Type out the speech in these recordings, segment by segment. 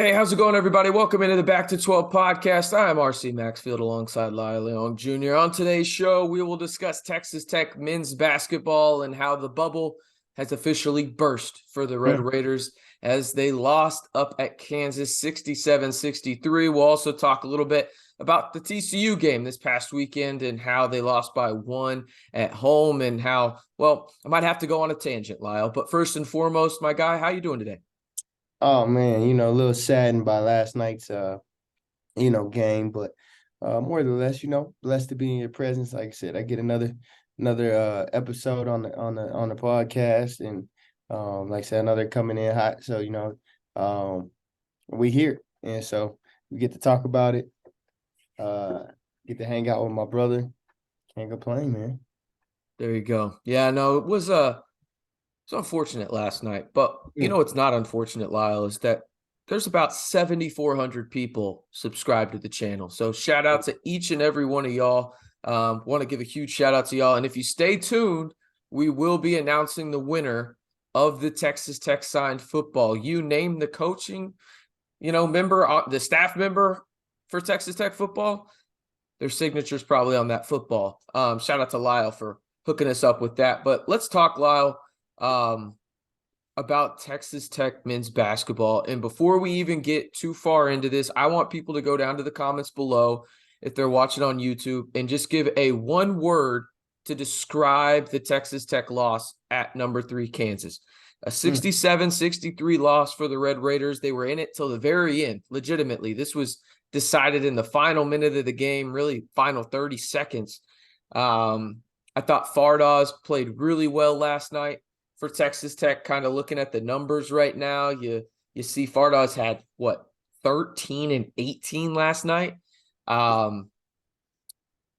Hey, how's it going, everybody? Welcome into the Back to 12 podcast. I'm RC Maxfield alongside Lyle Leong Jr. On today's show, we will discuss Texas Tech men's basketball and how the bubble has officially burst for the Red Raiders as they lost up at Kansas 67-63. We'll also talk a little bit about the TCU game this past weekend and how they lost by 1 at home and how, well, I might have to go on a tangent, Lyle. But first and foremost, my guy, how you doing today? Oh man, a little saddened by last night's game, but more or less, blessed to be in your presence. Like I said, I get another episode on the podcast, and like I said, another coming in hot. So we here, and so we get to talk about it. Get to hang out with my brother. Can't complain, man. There you go. Yeah, no, it's unfortunate last night, but you Yeah. know what's not unfortunate, Lyle, is that there's about 7,400 people subscribed to the channel. So shout out to each and every one of y'all. Want to give a huge shout out to y'all. And if you stay tuned, we will be announcing the winner of the Texas Tech signed football. You name the coaching, member, the staff member for Texas Tech football. Their signature's probably on that football. Shout out to Lyle for hooking us up with that. But let's talk, Lyle, about Texas Tech men's basketball. And before we even get too far into this, I want people to go down to the comments below if they're watching on YouTube and just give a one word to describe the Texas Tech loss at number 3 Kansas. A 67-63 loss for the Red Raiders. They were in it till the very end, legitimately. This was decided in the final minute of the game, really final 30 seconds. I thought Fardaws played really well last night for Texas Tech. Kind of looking at the numbers right now, you see Fardaws had, 13 and 18 last night. But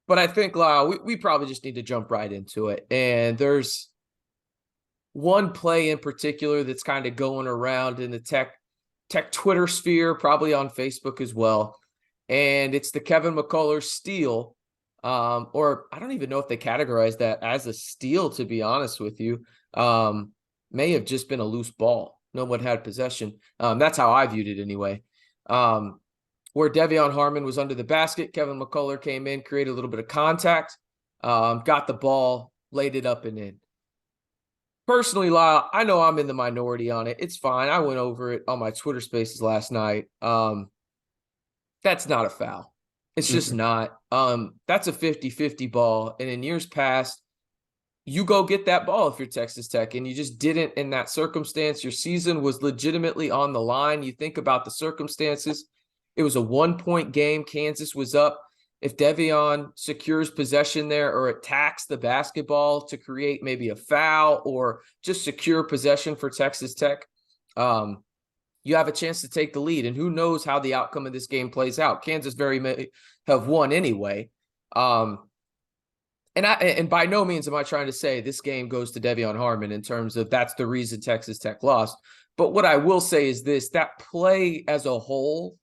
I think, Lyle, we probably just need to jump right into it. And there's one play in particular that's kind of going around in the Tech Twitter sphere, probably on Facebook as well. And it's the Kevin McCullar steal, or I don't even know if they categorize that as a steal, to be honest with you. May have just been a loose ball. No one had possession. That's how I viewed it anyway. Where Devion Harmon was under the basket, Kevin McCullar came in, created a little bit of contact, got the ball, laid it up and in. Personally, Lyle, I know I'm in the minority on it. It's fine. I went over it on my Twitter spaces last night. That's not a foul. It's just not. That's a 50-50 ball. And in years past, you go get that ball if you're Texas Tech, and you just didn't in that circumstance. Your season was legitimately on the line. You think about the circumstances. It was a 1-point game. Kansas was up. If Devion secures possession there or attacks the basketball to create maybe a foul or just secure possession for Texas Tech, you have a chance to take the lead. And who knows how the outcome of this game plays out. Kansas very may have won anyway. And by no means am I trying to say this game goes to Devion Harmon in terms of that's the reason Texas Tech lost. But what I will say is this, that play as a whole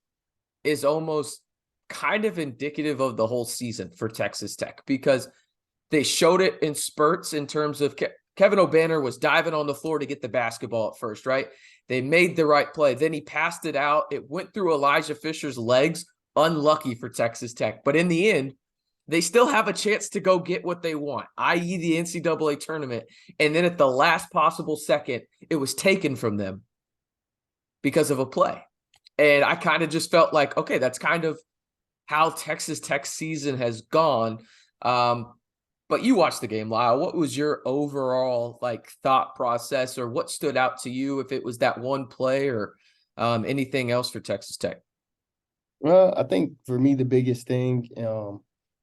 is almost kind of indicative of the whole season for Texas Tech, because they showed it in spurts in terms of Kevin O'Banner was diving on the floor to get the basketball at first, right? They made the right play. Then he passed it out. It went through Elijah Fisher's legs. Unlucky for Texas Tech. But in the end, they still have a chance to go get what they want, i.e. the NCAA tournament. And then at the last possible second, it was taken from them because of a play. And I kind of just felt like, okay, that's kind of how Texas Tech season has gone. But you watched the game, Lyle. What was your overall thought process, or what stood out to you, if it was that one play or anything else for Texas Tech? Well, I think for me the biggest thing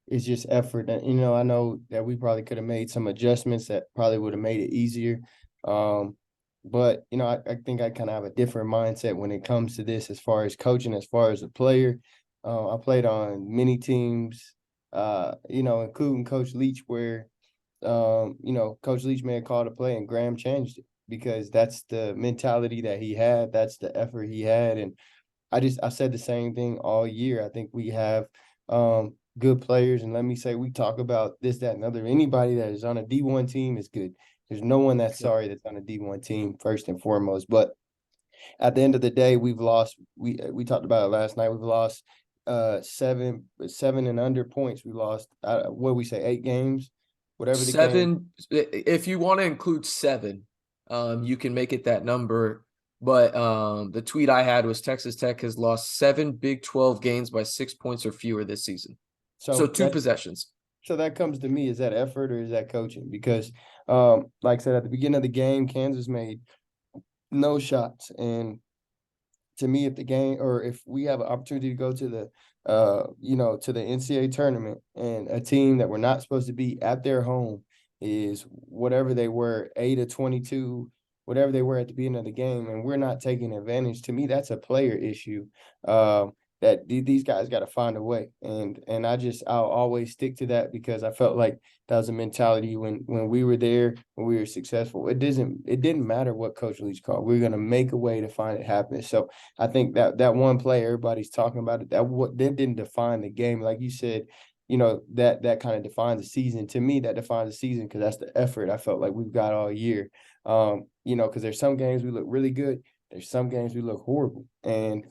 is just effort. And I know that we probably could have made some adjustments that probably would have made it easier. But I think I kind of have a different mindset when it comes to this, as far as coaching, as far as a player. I played on many teams, including Coach Leach, where Coach Leach may have called a play and Graham changed it, because that's the mentality that he had, that's the effort he had. And I said the same thing all year. I think we have good players, and let me say, we talk about this, that, and other. Anybody that is on a D1 team is good. There's no one that's sorry that's on a D1 team, first and foremost. But At the end of the day, we've lost. We talked about it last night. We've lost seven and under points. We lost what we say 8 games, whatever the game. 7, if you want to include 7, you can make it that number. But the tweet I had was Texas Tech has lost 7 Big 12 games by 6 points or fewer this season. So So 2 possessions. so that comes to me, is that effort or is that coaching? Because like I said, at the beginning of the game, Kansas made no shots. And to me, if the game, or if we have an opportunity to go to the to the NCAA tournament, and a team that we're not supposed to be at their home is whatever they were, 8 of 22, whatever they were at the beginning of the game, and we're not taking advantage, to me, that's a player issue. That these guys got to find a way. And I'll always stick to that, because I felt like that was a mentality when we were there, when we were successful. It didn't matter what Coach Leach called. We are gonna make a way to find it happen. So I think that one play everybody's talking about it, that didn't define the game. Like you said, that kind of defines the season. To me, that defines the season, because that's the effort I felt like we've got all year. Because there's some games we look really good. There's some games we look horrible. And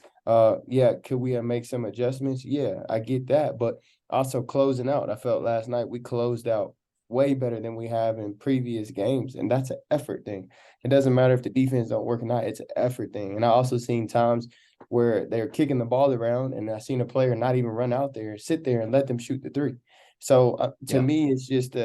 yeah, could we make some adjustments? Yeah, I get that. But also closing out, I felt last night we closed out way better than we have in previous games. And that's an effort thing. It doesn't matter if the defense don't work or not. It's an effort thing. And I also seen times where they're kicking the ball around, and I seen a player not even run out there, sit there and let them shoot the three. So to Yeah. me, it's just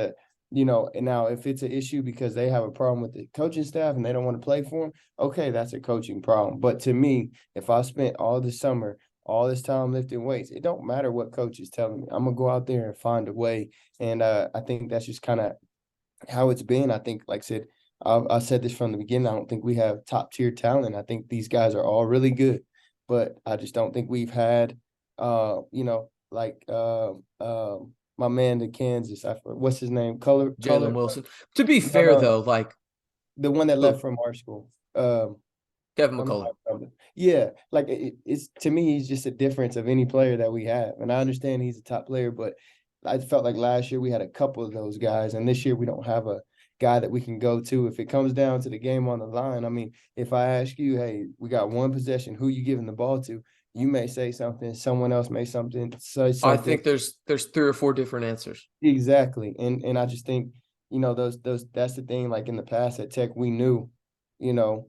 and now if it's an issue because they have a problem with the coaching staff and they don't want to play for them, okay, that's a coaching problem. But to me, if I spent all the summer, all this time lifting weights, it don't matter what coach is telling me. I'm gonna go out there and find a way. And I think that's just kind of how it's been. I think, like I said, I said this from the beginning. I don't think we have top tier talent. I think these guys are all really good, but I just don't think we've had, like my man to Kansas. What's his name? Jaylon Wilson. To be No, fair, no, though, like the one that left who? from our school. Kevin I'm McCullar. yeah, like it's to me, he's just a difference of any player that we have. And I understand he's a top player, but I felt like last year we had a couple of those guys, and this year we don't have a guy that we can go to if it comes down to the game on the line. I mean, if I ask you, hey, we got one possession, who you giving the ball to? You may say something, someone else may say I something. think there's 3 or 4 different answers. Exactly. And I just think, those that's the thing. Like in the past at Tech, we knew who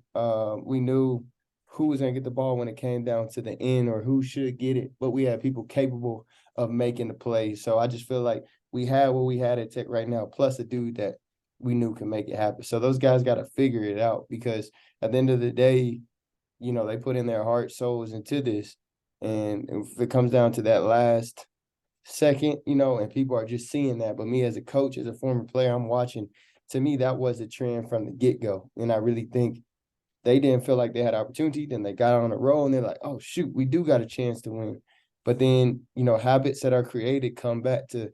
was gonna get the ball when it came down to the end, or who should get it, but we had people capable of making the plays. So I just feel like we had what we had at Tech right now, plus a dude that we knew could make it happen. So those guys got to figure it out, because at the end of the day, they put in their heart, souls into this. And if it comes down to that last second, and people are just seeing that. But me as a coach, as a former player, I'm watching. To me, that was a trend from the get-go. And I really think they didn't feel like they had opportunity. Then they got on a roll and they're like, oh, shoot, we do got a chance to win. But then, habits that are created come back to,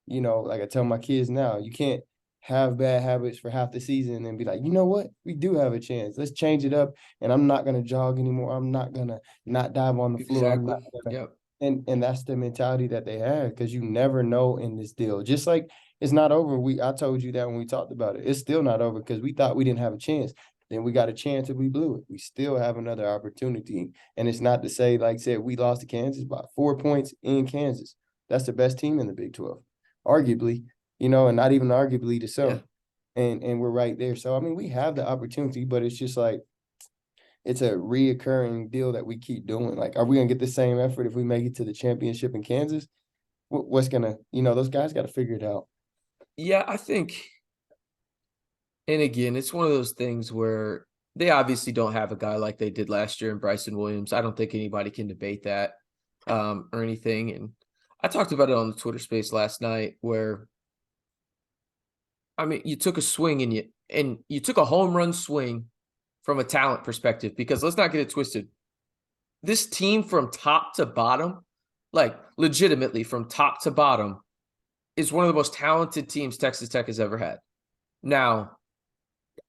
like I tell my kids now, you can't have bad habits for half the season and be like, you know what, we do have a chance. Let's change it up. And I'm not going to jog anymore. I'm not going to not dive on the floor. I'm not Exactly. going to. Yep. And that's the mentality that they have, because you never know in this deal. Just like it's not over. I told you that when we talked about it. It's still not over, because we thought we didn't have a chance. Then we got a chance and we blew it. We still have another opportunity. And it's not to say, like I said, we lost to Kansas by 4 points in Kansas. That's the best team in the Big 12, arguably, and not even arguably to some. Yeah. And we're right there. So, I mean, we have the opportunity, but it's just like, it's a reoccurring deal that we keep doing. Like, are we gonna get the same effort if we make it to the championship in Kansas? What's gonna, those guys got to figure it out. Yeah, I think, and again, it's one of those things where they obviously don't have a guy like they did last year in Bryson Williams. I don't think anybody can debate that or anything. And I talked about it on the Twitter space last night, where I mean, you took a swing and you took a home run swing from a talent perspective, because let's not get it twisted. This team from top to bottom, like legitimately from top to bottom, is one of the most talented teams Texas Tech has ever had. Now,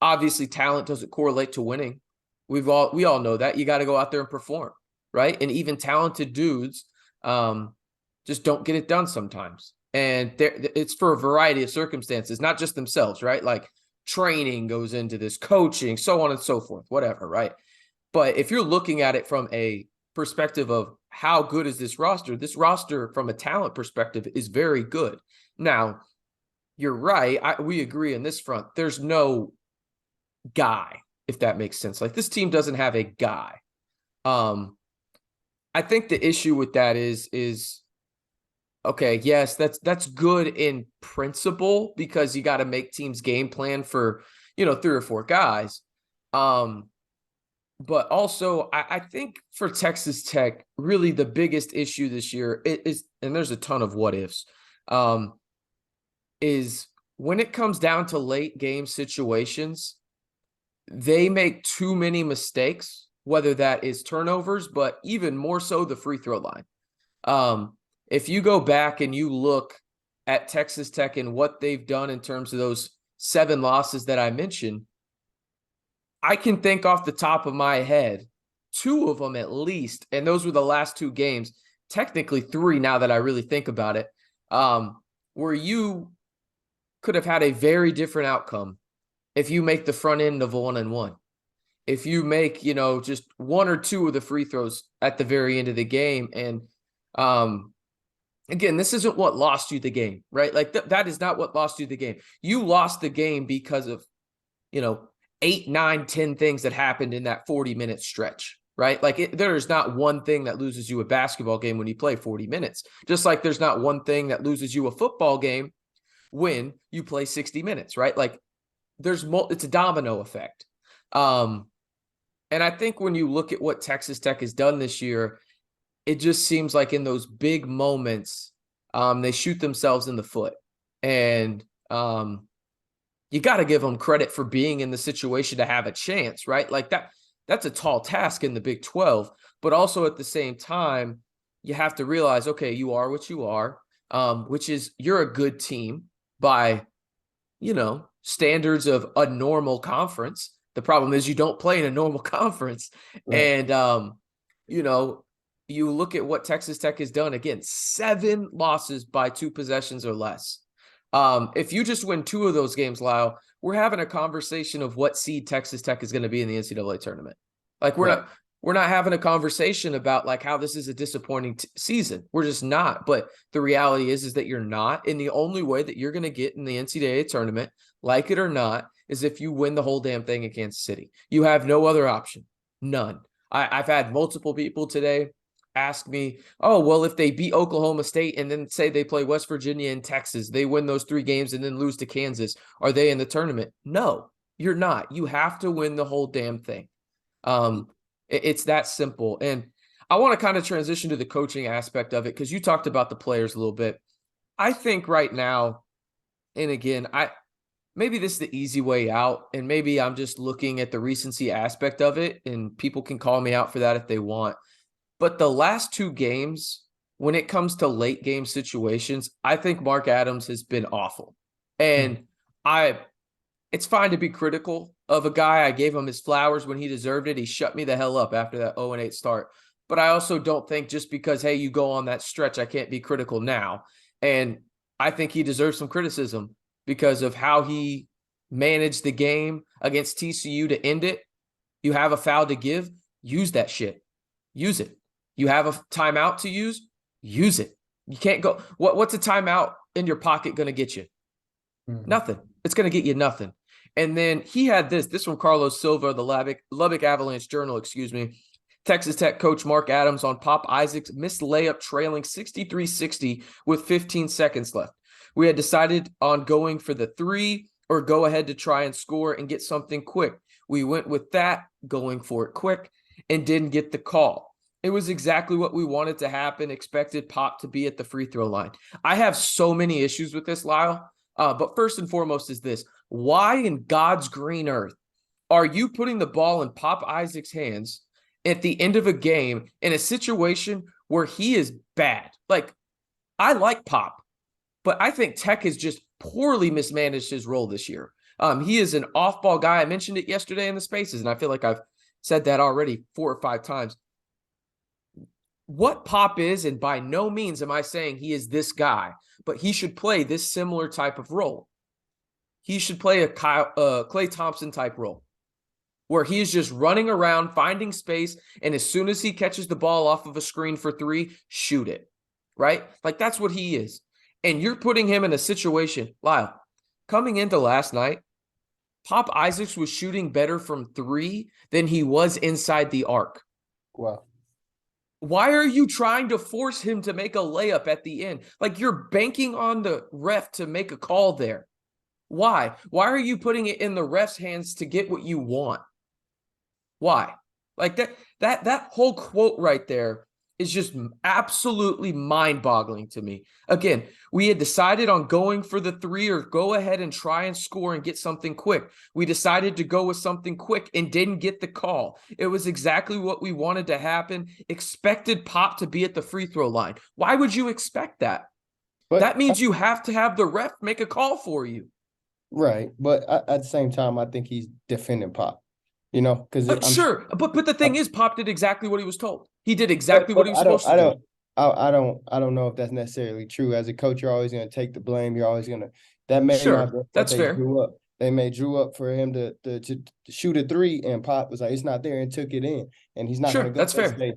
obviously, talent doesn't correlate to winning. We all know that. You got to go out there and perform, right? And even talented dudes just don't get it done sometimes. And it's for a variety of circumstances, not just themselves, right? Like training goes into this, coaching, so on and so forth, whatever, right? But if you're looking at it from a perspective of how good is this roster from a talent perspective is very good. Now, you're right. We agree on this front. There's no guy, if that makes sense. Like, this team doesn't have a guy. I think the issue with that is okay, yes, that's good in principle because you got to make teams game plan for, 3 or 4 guys. But also, I think for Texas Tech, really the biggest issue this year is, and there's a ton of what ifs, is when it comes down to late game situations, they make too many mistakes, whether that is turnovers, but even more so the free throw line. If you go back and you look at Texas Tech and what they've done in terms of those 7 losses that I mentioned, I can think off the top of my head, 2 of them at least, and those were the last 2 games, technically 3 now that I really think about it, where you could have had a very different outcome if you make the front end of a 1-and-1. If you make, just 1 or 2 of the free throws at the very end of the game. And again, this isn't what lost you the game, right? Like that is not what lost you the game. You lost the game because of, 8, 9, 10 things that happened in that 40-minute stretch, right? Like there is not one thing that loses you a basketball game when you play 40 minutes. Just like there's not one thing that loses you a football game when you play 60 minutes, right? Like it's a domino effect. And I think when you look at what Texas Tech has done this year, it just seems like in those big moments, they shoot themselves in the foot. And you got to give them credit for being in the situation to have a chance, right? Like that's a tall task in the Big 12. But also at the same time, you have to realize, okay, you are what you are, which is you're a good team by, standards of a normal conference. The problem is you don't play in a normal conference. Right. And, you look at what Texas Tech has done. Again, 7 losses by 2 possessions or less. If you just win 2 of those games, Lyle, we're having a conversation of what seed Texas Tech is going to be in the NCAA tournament. Like we're not having a conversation about like how this is a disappointing season. We're just not. But the reality is that you're not. And the only way that you're going to get in the NCAA tournament, like it or not, is if you win the whole damn thing at Kansas City. You have no other option. None. I've had multiple people today ask me, oh, well, if they beat Oklahoma State and then say they play West Virginia and Texas, they win those 3 games and then lose to Kansas, are they in the tournament? No, you're not. You have to win the whole damn thing. It's that simple. And I want to kind of transition to the coaching aspect of it because you talked about the players a little bit. I think right now, and again, maybe this is the easy way out, and maybe I'm just looking at the recency aspect of it, and people can call me out for that if they want. But the last 2 games, when it comes to late game situations, I think Mark Adams has been awful. And it's fine to be critical of a guy. I gave him his flowers when he deserved it. He shut me the hell up after that 0-8 start. But I also don't think just because, hey, you go on that stretch, I can't be critical now. And I think he deserves some criticism because of how he managed the game against TCU to end it. You have a foul to give, use that shit. Use it. You have a timeout to use it. You can't go. What's a timeout in your pocket going to get you? Nothing. It's going to get you nothing. And then he had this from Carlos Silva, the Lubbock Avalanche Journal, Texas Tech coach Mark Adams on Pop Isaac's missed layup trailing 63-60 with 15 seconds left. We had decided on going for the 3 or go ahead to try and score and get something quick. We went with that, going for it quick, and didn't get the call. It was exactly what we wanted to happen, expected Pop to be at the free throw line. I have so many issues with this, Lyle. But first and foremost is this. Why in God's green earth are you putting the ball in Pop Isaac's hands at the end of a game in a situation where he is bad? Like, I like Pop, but I think Tech has just poorly mismanaged his role this year. He is an off-ball guy. I mentioned it yesterday in the spaces, and I feel like I've said that already 4 or 5 times. What Pop is, and by no means am I saying he is this guy, but he should play this similar type of role. He should play a Klay Thompson type role. where he is just running around, finding space, and as soon as he catches the ball off of a screen for three, shoot it, right? Like that's what he is. And you're putting him in a situation, Lyle, coming into last night, Pop Isaacs was shooting better from three than he was inside the arc. Wow. Why are you trying to force him to make a layup at the end? Like you're banking on the ref to make a call there. Why? Why are you putting it in the ref's hands to get what you want? Why? Like that whole quote right there is just absolutely mind-boggling to me. Again, we had decided on going for the three or go ahead and try and score and get something quick. We decided to go with something quick and didn't get the call. It was exactly what we wanted to happen. Expected Pop to be at the free throw line. Why would you expect that? But That means you have to have the ref make a call for you. right, but at the same time, I think he's defending Pop. You know, because Sure, but the thing is, Pop did exactly what he was told. He did but, exactly what but he was supposed to do. I don't know if that's necessarily true. As a coach, you're always going to take the blame. You're always going to. That may not be Sure, what that's they fair. drew up. They may drew up for him to shoot a three, and Pop was like, it's not there, and took it in, and he's not going Sure, to go that's and fair. say,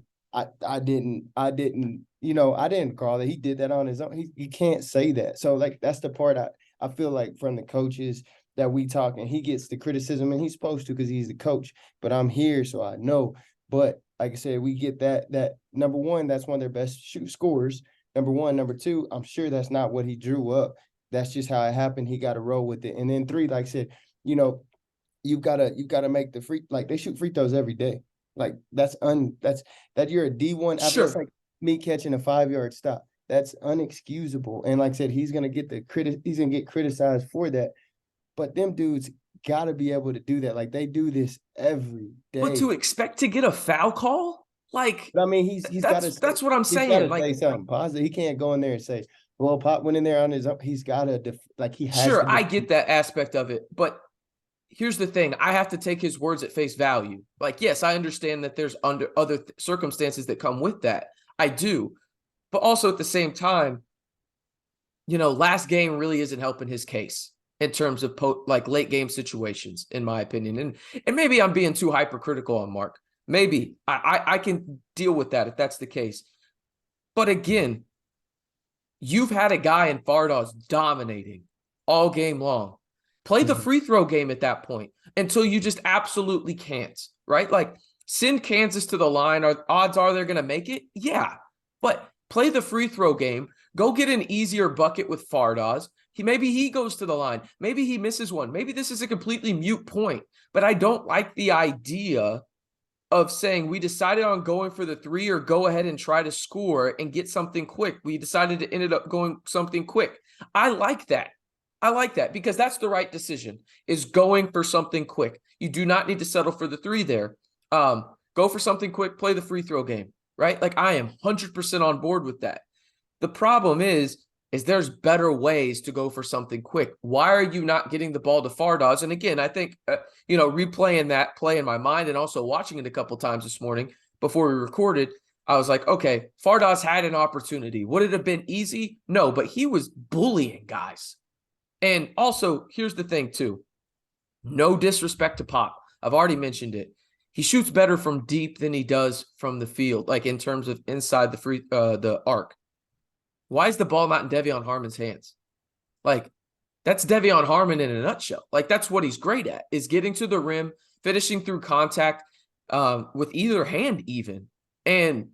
I didn't, you know, I didn't call it. He did that on his own. He can't say that. So like that's the part I feel like from the coaches that we talk, and he gets the criticism, and he's supposed to because he's the coach. But I'm here, so I know. But like I said, we get that number one, that's one of their best scorers. Number one, number two, I'm sure that's not what he drew up. That's just how it happened. He got to roll with it. And then three, like I said, you know, you've gotta make the free, like they shoot free throws every day. Like that you're a D1 after, that's Sure. like me catching a 5-yard stop. That's unexcusable. And like I said, he's gonna get criticized for that. But them dudes gotta be able to do that. Like they do this every But to day. expect to get a foul call, like But I mean, he's gotta say that's what I'm he's saying. gotta Like, say something positive. He can't go in there and say, well, Pop went in there on his own. He's gotta like he has sure, to I defend. get that aspect of it, but here's the thing: I have to take his words at face value. Like, yes, I understand that there's under other circumstances that come with that. I do, but also at the same time, last game really isn't helping his case in terms of like late game situations, in my opinion. And maybe I'm being too hypercritical on Mark. Maybe I can deal with that if that's the case. But again, you've had a guy in Fardaws dominating all game long. Play the free throw game at that point until you just absolutely can't, right? Like send Kansas to the line. Odds are they're going to make it? Yeah. But play the free throw game. Go get an easier bucket with Fardaws. Maybe he goes to the line. Maybe he misses one. Maybe this is a completely mute point. But I don't like the idea of saying we decided on going for the three or go ahead and try to score and get something quick. We decided to end up going something quick. I like that. I like that because that's the right decision, is going for something quick. You do not need to settle for the three there. Go for something quick, play the free throw game, right? Like I am 100% on board with that. The problem is there's better ways to go for something quick. Why are you not getting the ball to Fardaws? And again, I think, replaying that play in my mind and also watching it a couple times this morning before we recorded, I was like, okay, Fardaws had an opportunity. Would it have been easy? No, but he was bullying guys. And also, here's the thing too. No disrespect to Pop. I've already mentioned it. He shoots better from deep than he does from the field, like in terms of inside the arc. Why is the ball not in Devion Harmon's hands? Like, that's Devion Harmon in a nutshell. Like, that's what he's great at, is getting to the rim, finishing through contact with either hand even. And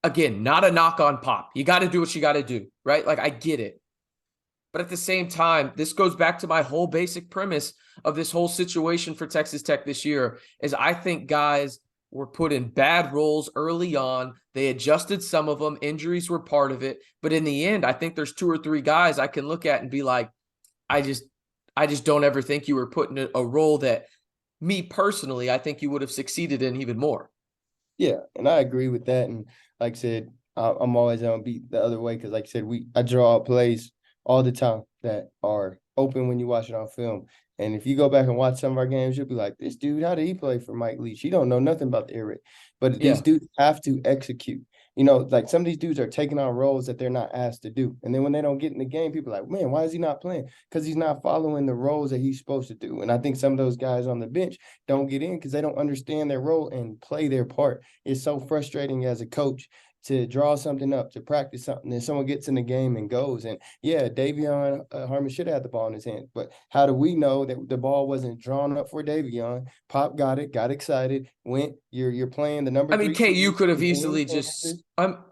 again, not a knock on Pop. You got to do what you got to do, right? Like, I get it. But at the same time, this goes back to my whole basic premise of this whole situation for Texas Tech this year, is I think guys were put in bad roles early on. They adjusted some of them. Injuries were part of it. But in the end, I think there's 2 or 3 guys I can look at and be like, I just don't ever think you were put in a role that me personally, I think you would have succeeded in even more. Yeah, and I agree with that. And like I said, I'm always gonna be the other way because, like I said, I draw up plays all the time that are open when you watch it on film. And if you go back and watch some of our games, you'll be like, this dude, how did he play for Mike Leach? He don't know nothing about the air raid. But these Yeah. dudes have to execute. Like some of these dudes are taking on roles that they're not asked to do. And then when they don't get in the game, people are like, man, why is he not playing? Because he's not following the roles that he's supposed to do. And I think some of those guys on the bench don't get in because they don't understand their role and play their part. It's so frustrating as a coach to draw something up, to practice something, and someone gets in the game and goes. And yeah, Davion Harmon should have the ball in his hand. But how do we know that the ball wasn't drawn up for Davion? Pop got it, got excited, went. You're playing the number I mean, 3 KU seed could have in easily Kansas. just,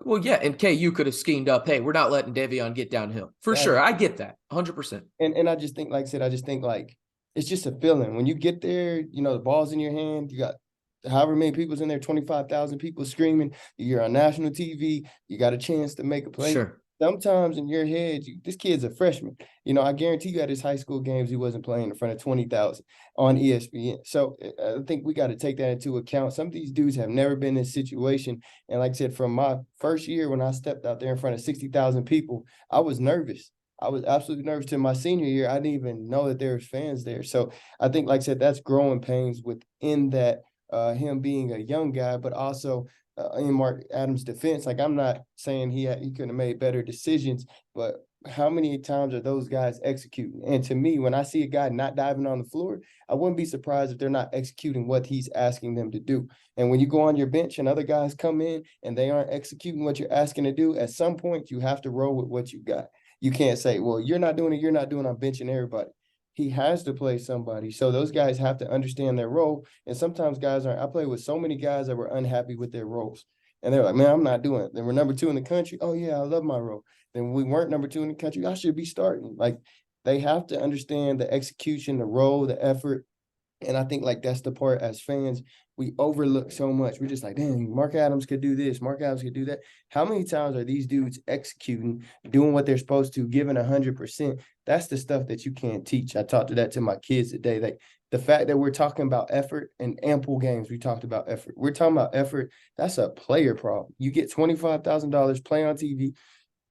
well, yeah, and KU could have schemed up, hey, we're not letting Devion get downhill. For sure. I get that 100%. And I just think, like I said, I just think like it's just a feeling. When you get there, the ball's in your hand, you got however many people's in there, 25,000 people screaming, you're on national TV, you got a chance to make a play. Sure. Sometimes in your head, this kid's a freshman. I guarantee you at his high school games, he wasn't playing in front of 20,000 on ESPN. So I think we got to take that into account. Some of these dudes have never been in this situation. And like I said, from my first year when I stepped out there in front of 60,000 people, I was nervous. I was absolutely nervous. To my senior year, I didn't even know that there was fans there. So I think, like I said, that's growing pains within that, him being a young guy, but also in Mark Adams' defense. Like, I'm not saying he couldn't have made better decisions, but how many times are those guys executing? And to me, when I see a guy not diving on the floor, I wouldn't be surprised if they're not executing what he's asking them to do. And when you go on your bench and other guys come in and they aren't executing what you're asking to do, at some point you have to roll with what you got. You can't say, well, you're not doing it, I'm benching everybody. He has to play somebody. So those guys have to understand their role. And sometimes guys aren't. I played with so many guys that were unhappy with their roles. And they're like, man, I'm not doing it. Then we're number 2 in the country. Oh, yeah, I love my role. Then we weren't number 2 in the country. I should be starting. Like, they have to understand the execution, the role, the effort. And I think like that's the part as fans we overlook so much. We're just like, dang, Mark Adams could do this. Mark Adams could do that. How many times are these dudes executing, doing what they're supposed to, giving 100%? That's the stuff that you can't teach. I talked to that to my kids today. Like the fact that we're talking about effort and ample games, we talked about effort. We're talking about effort. That's a player problem. You get $25,000, play on TV,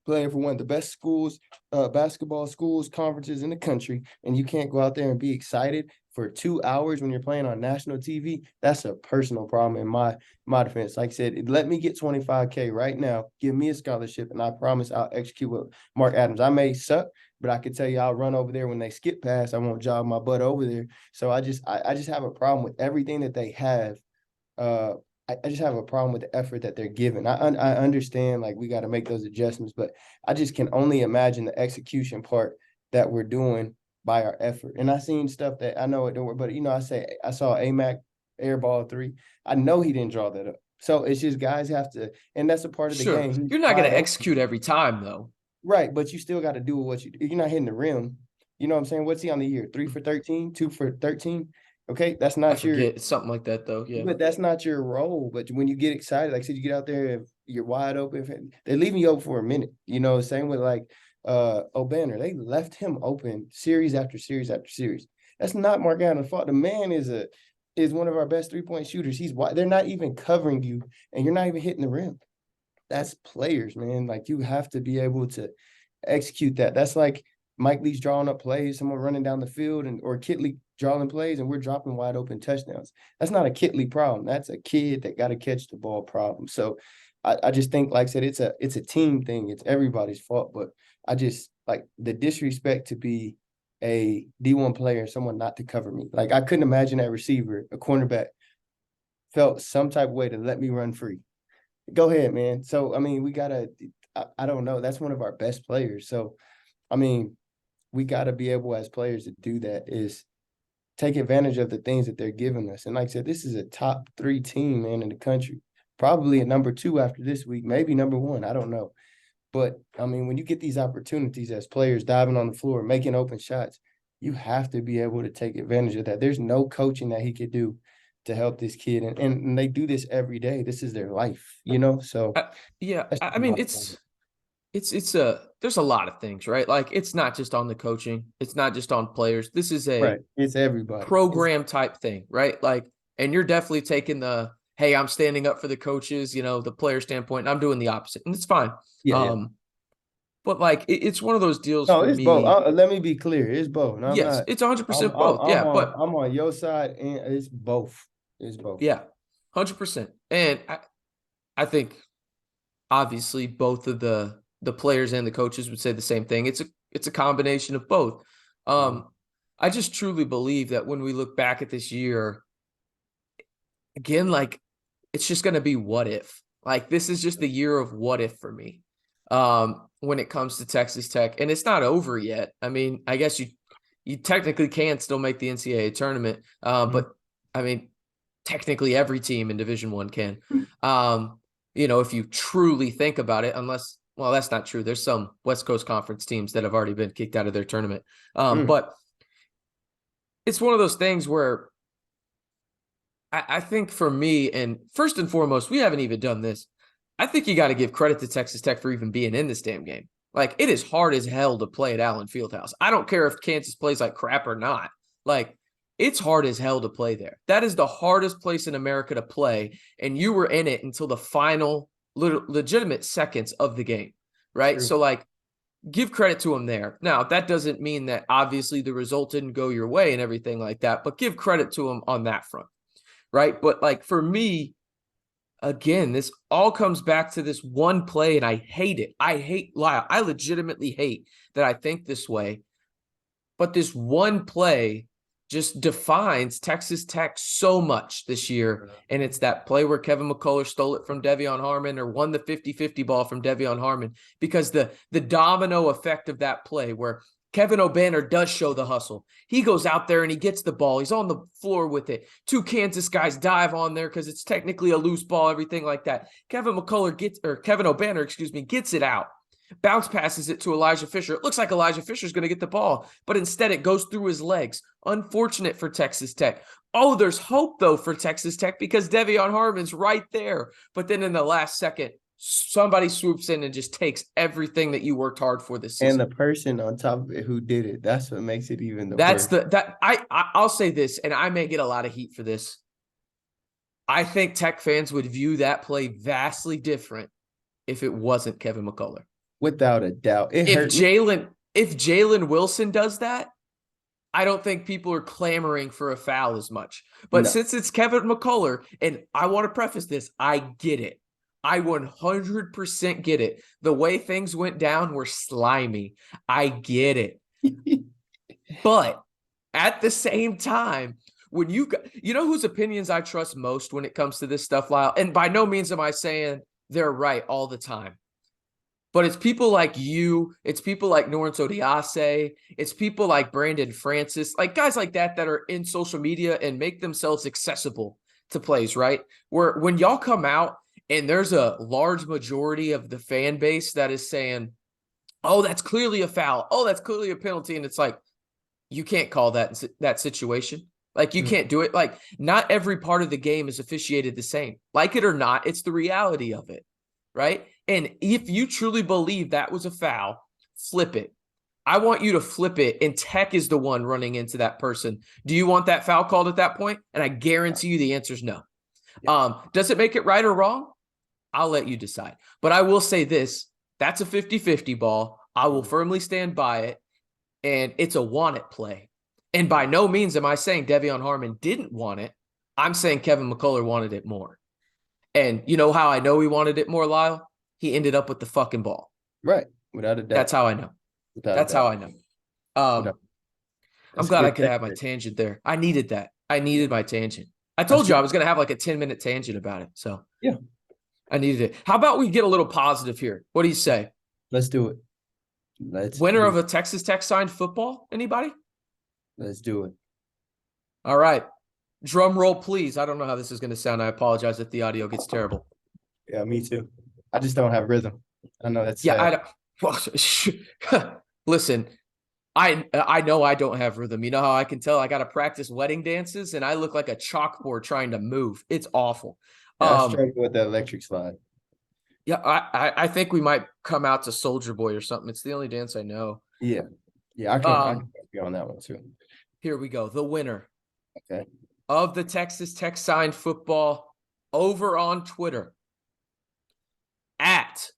playing for one of the best schools, basketball schools, conferences in the country, and you can't go out there and be excited for 2 hours when you're playing on national TV. That's a personal problem in my defense. Like I said, let me get $25K right now, give me a scholarship, and I promise I'll execute with Mark Adams. I may suck, but I can tell you I'll run over there when they skip past. I won't jog my butt over there. So I just have a problem with everything that they have. I just have a problem with the effort that they're giving. I understand like we got to make those adjustments, but I just can only imagine the execution part that we're doing by our effort. And I seen stuff that I know it don't work, but I saw Aimaq airball 3. I know he didn't draw that up. So it's just guys have to, and that's a part of the Sure. game. He's You're not going wide to open. execute every time, though. Right, but you still got to do what you're not hitting the rim. You know what I'm saying? What's he on the year? 3 for 13, 2 for 13. Okay, that's I not your. forget. It's something like that, though. Yeah. But that's not your role. But when you get excited, like I said, you get out there and you're wide open. They're leaving you open for a minute. Same with like O'Banner. They left him open series after series after series. That's not Mark Adams' fault. The man is one of our best 3-point shooters. He's wide. They're not even covering you, and you're not even hitting the rim. That's players, man. Like you have to be able to execute that. That's like Mike Leach drawing up plays, someone running down the field, or Kitley drawing plays, and we're dropping wide open touchdowns. That's not a Kitley problem. That's a kid that got to catch the ball problem. So I just think, like I said, it's a team thing. It's everybody's fault. But I just like the disrespect to be a D1 player, someone not to cover me. Like I couldn't imagine that receiver, a cornerback, felt some type of way to let me run free. Go ahead, man. So I mean, we gotta. I don't know. That's one of our best players. So I mean, we got to be able as players to do that is take advantage of the things that they're giving us. And like I said, this is a top 3 team, man, in the country. Probably a number 2 after this week, maybe number 1. I don't know. But I mean, when you get these opportunities as players diving on the floor, making open shots, you have to be able to take advantage of that. There's no coaching that he could do to help this kid. And they do this every day. This is their life, So Yeah. that's I mean, there's a lot of things, right? Like it's not just on the coaching. It's not just on players. This is a right. It's everybody. program type thing, right? Like, and you're definitely taking hey, I'm standing up for the coaches, the player standpoint, and I'm doing the opposite, and it's fine. Yeah. But like, it's one of those deals No, for it's both. me. Let me be clear. It's both. And I'm Yes, not. it's 100% I'm both. Yeah, but I'm on your side, and it's both. It's both. yeah, 100%. And I think obviously both of the players and the coaches would say the same thing. It's a combination of both. I just truly believe that when we look back at this year, again, like it's just going to be what if. Like this is just the year of what if for me. When it comes to Texas Tech, and it's not over yet. I mean, I guess you technically can still make the NCAA tournament, but I mean, technically every team in Division I can. If you truly think about it, unless, well, that's not true. There's some West Coast Conference teams that have already been kicked out of their tournament. But it's one of those things where I think for me, and first and foremost, we haven't even done this. I think you got to give credit to Texas Tech for even being in this damn game. Like, it is hard as hell to play at Allen Fieldhouse. I don't care if Kansas plays like crap or not. Like, it's hard as hell to play there. That is the hardest place in America to play, and you were in it until the final legitimate seconds of the game, right? True. So, like, give credit to them there. Now, that doesn't mean that obviously the result didn't go your way and everything like that, but give credit to them on that front, right? But, like, for me, again, this all comes back to this one play, and I hate it. I legitimately hate that I think this way. But this one play just defines Texas Tech so much this year. And it's that play where Kevin McCullar stole it from Devion Harmon, or won the 50-50 ball from Devion Harmon, because the domino effect of that play where Kevin O'Banner does show the hustle. He goes out there and he gets the ball. He's on the floor with it. Two Kansas guys dive on there because it's technically a loose ball, everything like that. Kevin O'Banner, gets it out. Bounce passes it to Elijah Fisher. It looks like Elijah Fisher's going to get the ball, but instead it goes through his legs. Unfortunate for Texas Tech. Oh, there's hope, though, for Texas Tech because Devion Harmon's right there. But then in the last second, somebody swoops in and just takes everything that you worked hard for this season. And the person on top of it who did it, that's what makes it even That's worse. I'll say this, and I may get a lot of heat for this. I think Tech fans would view that play vastly different if it wasn't Kevin McCullar. Without a doubt. If Jaylon Wilson does that, I don't think people are clamoring for a foul as much. But since it's Kevin McCullar, and I want to preface this, I get it. I 100% get it. The way things went down were slimy. I get it. But at the same time, when you know whose opinions I trust most when it comes to this stuff, Lyle, and by no means am I saying they're right all the time. But it's people like you, it's people like Norris Odiase, it's people like Brandon Francis, like guys like that are in social media and make themselves accessible to plays, right? Where when y'all come out and there's a large majority of the fan base that is saying, oh, that's clearly a foul. Oh, that's clearly a penalty. And it's like, you can't call that situation. Like, you can't do it. Like, not every part of the game is officiated the same. Like it or not, it's the reality of it, right? And if you truly believe that was a foul, flip it. I want you to flip it, and Tech is the one running into that person. Do you want that foul called at that point? And I guarantee you the answer is no. Does it make it right or wrong? I'll let you decide. But I will say this, that's a 50-50 ball. I will firmly stand by it, and it's a want it play. And by no means am I saying Devion Harmon didn't want it. I'm saying Kevin McCullar wanted it more. And you know how I know he wanted it more, Lyle? He ended up with the fucking ball. Right. Without a doubt. That's how I know. That's how I know. I'm glad I could have my tangent there. I needed that. I needed my tangent. I told you I was going to have like a 10-minute tangent about it. So yeah, I needed it. How about we get a little positive here? What do you say? Let's do it. Winner of a Texas Tech signed football? Anybody? Let's do it. All right. Drum roll, please. I don't know how this is going to sound. I apologize if the audio gets terrible. Yeah, me too. I just don't have rhythm. I know that's sad. Listen, I know I don't have rhythm. You know how I can tell? I got to practice wedding dances, and I look like a chalkboard trying to move. It's awful. Yeah, I struggle with that electric slide. Yeah, I think we might come out to Soldier Boy or something. It's the only dance I know. Yeah, I can be on that one too. Here we go. The winner of the Texas Tech signed football over on Twitter at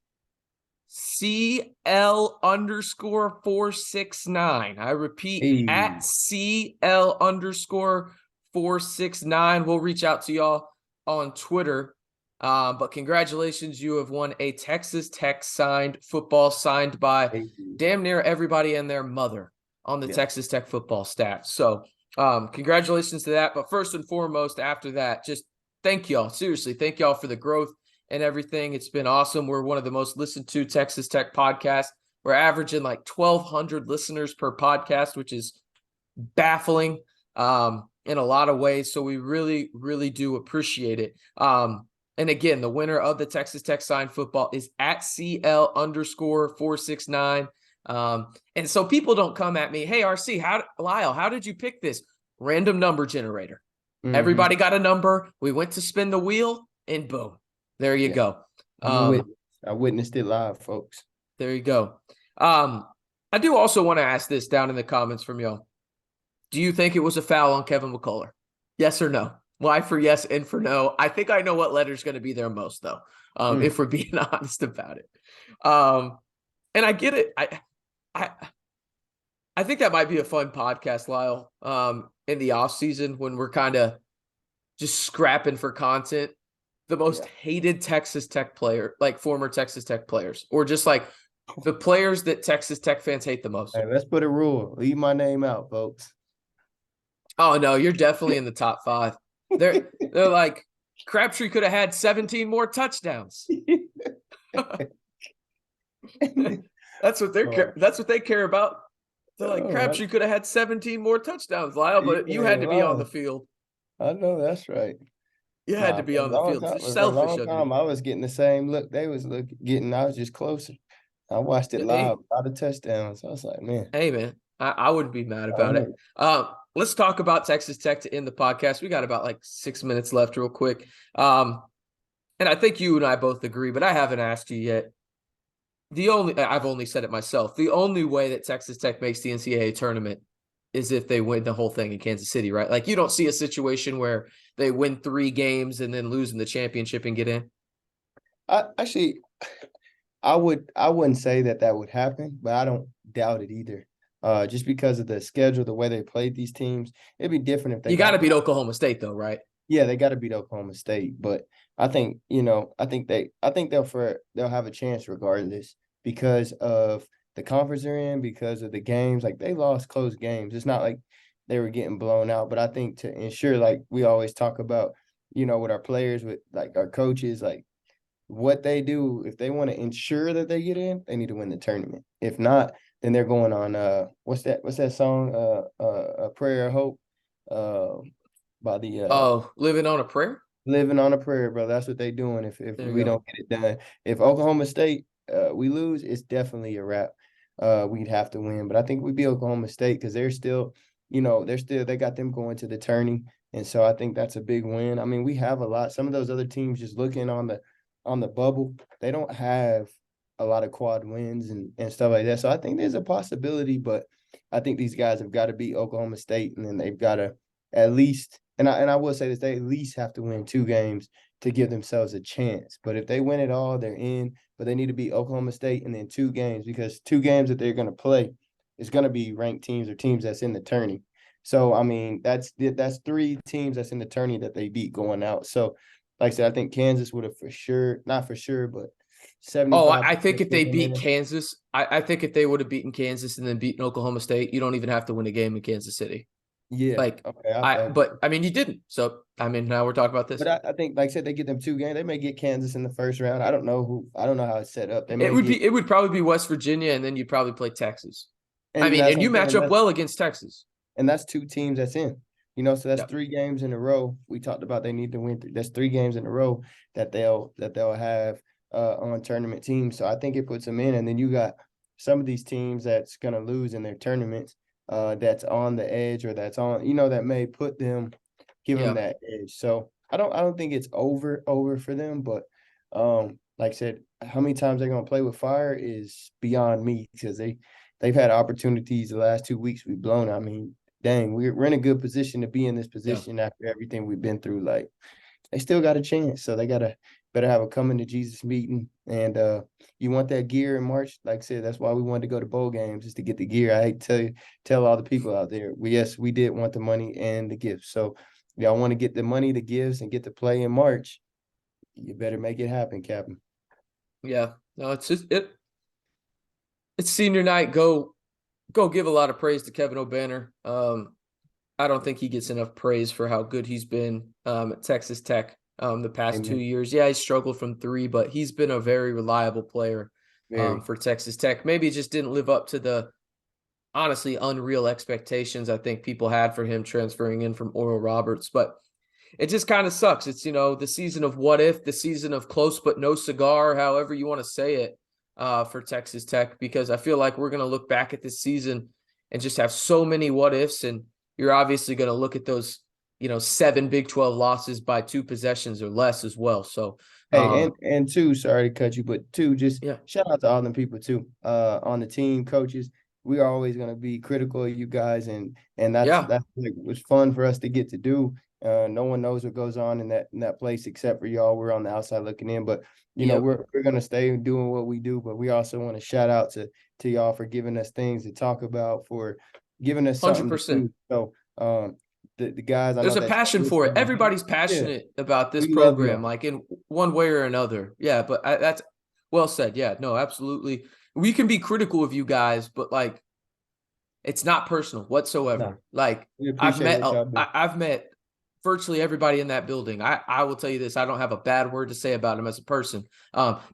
CL_469. I repeat, at CL_469. We'll reach out to y'all on Twitter. But congratulations, you have won a Texas Tech signed football signed by Thank you. damn near everybody and their mother on the Yeah. Texas Tech football staff. So congratulations to that. But first and foremost, after that, just thank y'all. Seriously, thank y'all for the growth and everything. It's been awesome. We're one of the most listened to Texas Tech podcasts. We're averaging like 1,200 listeners per podcast, which is baffling in a lot of ways. So we really, really do appreciate it. And again, the winner of the Texas Tech signed football is at CL_469. And so people don't come at me, hey, RC, Lyle, how did you pick this? Random number generator. Mm-hmm. Everybody got a number. We went to spin the wheel, and boom, there you go. I witnessed it live, folks. There you go. I do also want to ask this down in the comments from y'all. Do you think it was a foul on Kevin McCullar? Yes or no? Why for yes and for no? I think I know what letter's going to be there most, though, if we're being honest about it. And I get it. I think that might be a fun podcast, Lyle, in the off season when we're kind of just scrapping for content. The most hated Texas Tech player, like former Texas Tech players, or just like the players that Texas Tech fans hate the most. Hey, let's put a rule. Leave my name out, folks. Oh, no, you're definitely in the top 5. They're like, Crabtree could have had 17 more touchdowns. That's what they care about. They're like, Crabtree could have had 17 more touchdowns, Lyle, but you had to be on the field. I know that's right. You had to be on the field. It's selfish of you. I was getting the same look they was getting. I was just closer. I watched it live. A lot of touchdowns. I was like, man. Hey, man, I wouldn't be mad about it. Let's talk about Texas Tech to end the podcast. We got about like 6 minutes left real quick. And I think you and I both agree, but I haven't asked you yet. I've only said it myself. The only way that Texas Tech makes the NCAA tournament is if they win the whole thing in Kansas City, right? Like you don't see a situation where they win 3 games and then lose in the championship and get in. I wouldn't say that would happen, but I don't doubt it either. Just because of the schedule, the way they played these teams, it'd be different if they. You got to beat Oklahoma State, though, right? Yeah, they got to beat Oklahoma State, but I think they'll have a chance regardless because of the conference they're in, because of the games. Like they lost close games. It's not like they were getting blown out, but I think to ensure, like we always talk about, with our players, with like our coaches, like what they do if they want to ensure that they get in, they need to win the tournament. If not, then they're going on what's that song? A Prayer of Hope. By the Living on a Prayer? Living on a Prayer, bro. That's what they doing if we don't get it done. If Oklahoma State we lose, it's definitely a wrap. We'd have to win. But I think we'd be Oklahoma State because they're still, they got them going to the tourney. And so I think that's a big win. I mean, we have a lot. Some of those other teams just looking on the bubble, they don't have a lot of quad wins and stuff like that. So I think there's a possibility, but I think these guys have got to beat Oklahoma State, and then they've got to at least, and I will say this, they at least have to win 2 games to give themselves a chance. But if they win it all, they're in. But they need to beat Oklahoma State and then 2 games, because 2 games that they're going to play is going to be ranked teams or teams that's in the tourney. So, I mean, that's 3 teams that's in the tourney that they beat going out. So, like I said, I think Kansas would have not for sure, but 75. Oh, I think if they beat Kansas, I think if they would have beaten Kansas and then beaten Oklahoma State, you don't even have to win a game in Kansas City. Yeah. Like, okay, but I mean, you didn't. So, I mean, now we're talking about this. But I think, like I said, they get them 2 games. They may get Kansas in the first round. I don't know how it's set up. It would probably be West Virginia, and then you'd probably play Texas. And you match up well against Texas. And that's 2 teams that's in. So that's 3 games in a row. We talked about they need to win. That's 3 games in a row that they'll have on tournament teams. So I think it puts them in. And then you got some of these teams that's going to lose in their tournaments. That's on the edge, or that's on, that may give them that edge. So I don't think it's over for them, but like I said, how many times they're gonna play with fire is beyond me, because they've had opportunities the last 2 weeks we've blown. I mean, dang, we're in a good position to be in this position after everything we've been through. Like, they still got a chance, so they better have a coming to Jesus meeting. And you want that gear in March. Like I said, that's why we wanted to go to bowl games, just to get the gear. I hate to tell all the people out there, we did want the money and the gifts. So y'all want to get the money, the gifts, and get to play in March, You better make it happen, Captain. Yeah, no, it's just it's senior night. Go give a lot of praise to Kevin O'Banner. I don't think he gets enough praise for how good he's been at Texas Tech the past 2 Amen. years. Yeah, he struggled from three, but he's been a very reliable player Very. for Texas Tech. Maybe it just didn't live up to the honestly unreal expectations I think people had for him transferring in from Oral Roberts, but it just kind of sucks. It's, the season of what if, the season of close but no cigar, however you want to say it, for Texas Tech, because I feel like we're going to look back at this season and just have so many what ifs. And you're obviously going to look at those, 7 Big 12 losses by 2 possessions or less as well. So, Hey, and two, sorry to cut you, but two, just yeah, shout out to all them people too, on the team, coaches. We are always going to be critical of you guys, and that's yeah, like was fun for us to get to do. No one knows what goes on in that place except for y'all. We're on the outside looking in, but yep, we're gonna stay doing what we do. But we also want to shout out to y'all for giving us things to talk about, for giving us something to 100%. do. So the guys, I There's know a that passion y'all for it. listen. Everybody's Yeah, passionate about this we love program, y'all. like in one way or another. Yeah, but that's well said. Yeah, no, absolutely. We can be critical of you guys, but like it's not personal No, whatsoever. Like we appreciate what y'all do. I've met virtually everybody in that building. I will tell you this, I don't have a bad word to say about him as a person.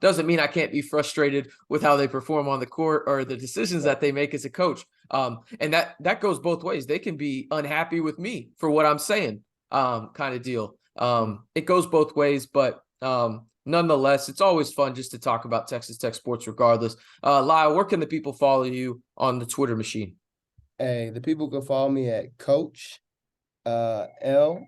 Doesn't mean I can't be frustrated with how they perform on the court or the decisions that they make as a coach. And that goes both ways. They can be unhappy with me for what I'm saying, kind of deal. It goes both ways, but nonetheless, it's always fun just to talk about Texas Tech sports regardless. Lyle, where can the people follow you on the Twitter machine? Hey, the people can follow me at Coach Leong.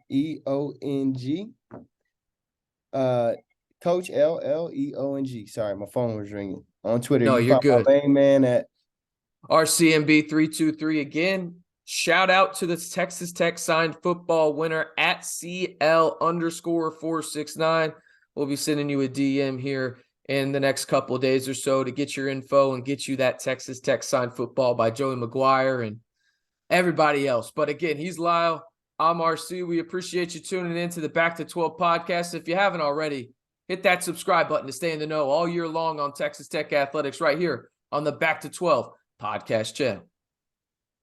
Coach Leong. Sorry, my phone was ringing. On Twitter, No, you can you're find my good. main man at RCMB323 again. Shout out to the Texas Tech signed football winner at CL_469. We'll be sending you a DM here in the next couple of days or so to get your info and get you that Texas Tech signed football by Joey McGuire and everybody else. But again, he's Lyle. I'm RC. We appreciate you tuning in to the Back to 12 podcast. If you haven't already, hit that subscribe button to stay in the know all year long on Texas Tech athletics right here on the Back to 12 podcast channel.